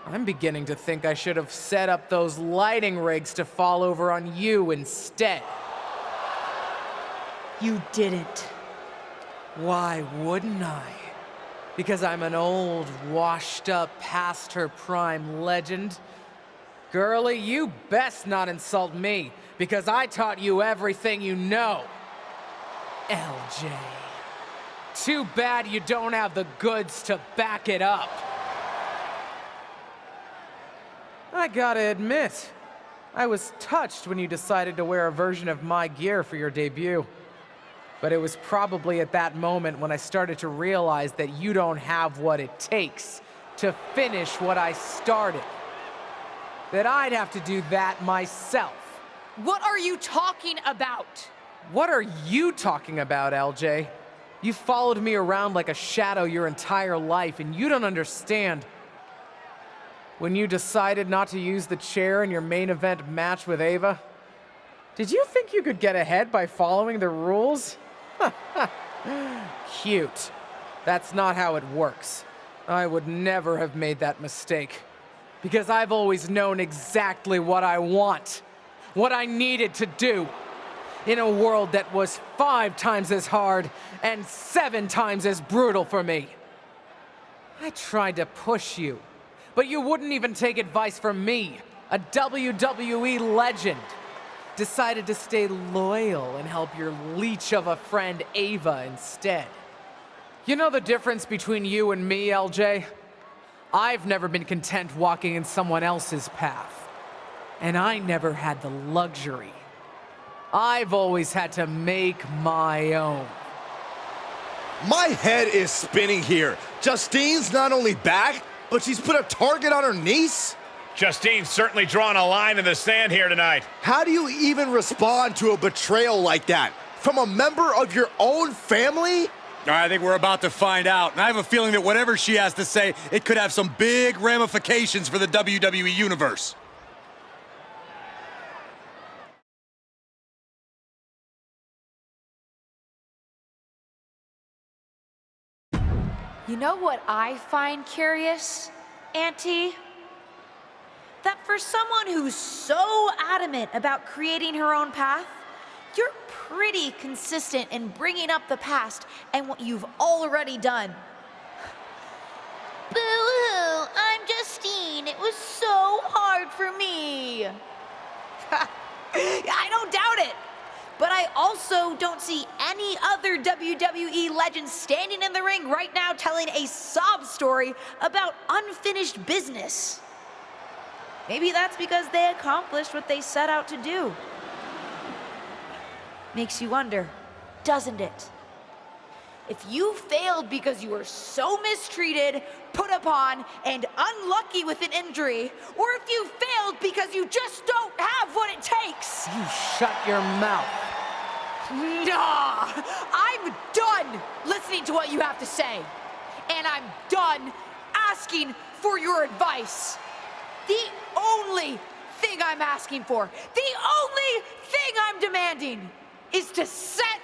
I'm beginning to think I should have set up those lighting rigs to fall over on you instead. You didn't. Why wouldn't I? Because I'm an old, washed-up, past-her-prime legend. Girlie, you best not insult me, because I taught you everything you know. LJ. Too bad you don't have the goods to back it up. I gotta admit, I was touched when you decided to wear a version of my gear for your debut. But it was probably at that moment when I started to realize that you don't have what it takes to finish what I started. That I'd have to do that myself. What are you talking about? What are you talking about, LJ? You followed me around like a shadow your entire life, and you don't understand. When you decided not to use the chair in your main event match with Ava, did you think you could get ahead by following the rules? Cute. That's not how it works. I would never have made that mistake. Because I've always known exactly what I want. What I needed to do. In a world that was 5 times as hard and 7 times as brutal for me. I tried to push you, but you wouldn't even take advice from me, a WWE legend. Decided to stay loyal and help your leech of a friend Ava instead. You know the difference between you and me, LJ? I've never been content walking in someone else's path. And I never had the luxury. I've always had to make my own. My head is spinning here. Justine's not only back, but she's put a target on her niece? Justine's certainly drawn a line in the sand here tonight. How do you even respond to a betrayal like that? From a member of your own family? I think we're about to find out, and I have a feeling that whatever she has to say, it could have some big ramifications for the WWE Universe. You know what I find curious, Auntie? That for someone who's so adamant about creating her own path, you're pretty consistent in bringing up the past and what you've already done. Boo-hoo, I'm Justine. It was so hard for me. I don't doubt it. But I also don't see any other WWE legends standing in the ring right now telling a sob story about unfinished business. Maybe that's because they accomplished what they set out to do. Makes you wonder, doesn't it? If you failed because you were so mistreated, put upon, and unlucky with an injury, or if you failed because you just don't have what it takes. You shut your mouth. Nah, I'm done listening to what you have to say. And I'm done asking for your advice. The only thing I'm asking for, the only thing I'm demanding is to set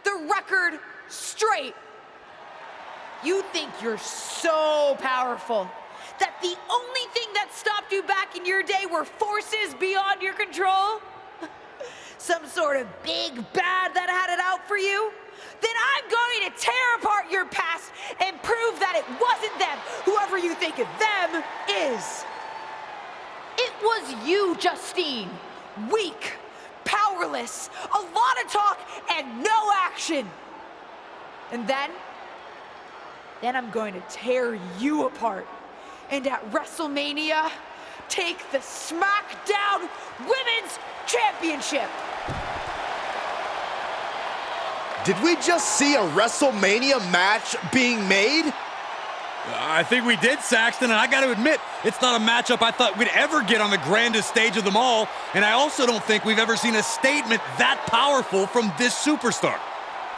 the record straight. You think you're so powerful that the only thing that stopped you back in your day were forces beyond your control? Some sort of big bad that had it out for you? Then I'm going to tear apart your past and prove that it wasn't them, whoever you think them is. It was you, Justine. Weak, powerless, a lot of talk and no action. And then I'm going to tear you apart. And at WrestleMania, take the SmackDown Women's Championship. Did we just see a WrestleMania match being made? I think we did, Saxton, and I got to admit, it's not a matchup I thought we'd ever get on the grandest stage of them all, and I also don't think we've ever seen a statement that powerful from this superstar.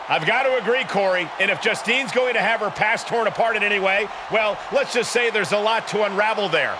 I've got to agree, Corey, and if Justine's going to have her past torn apart in any way, well, let's just say there's a lot to unravel there.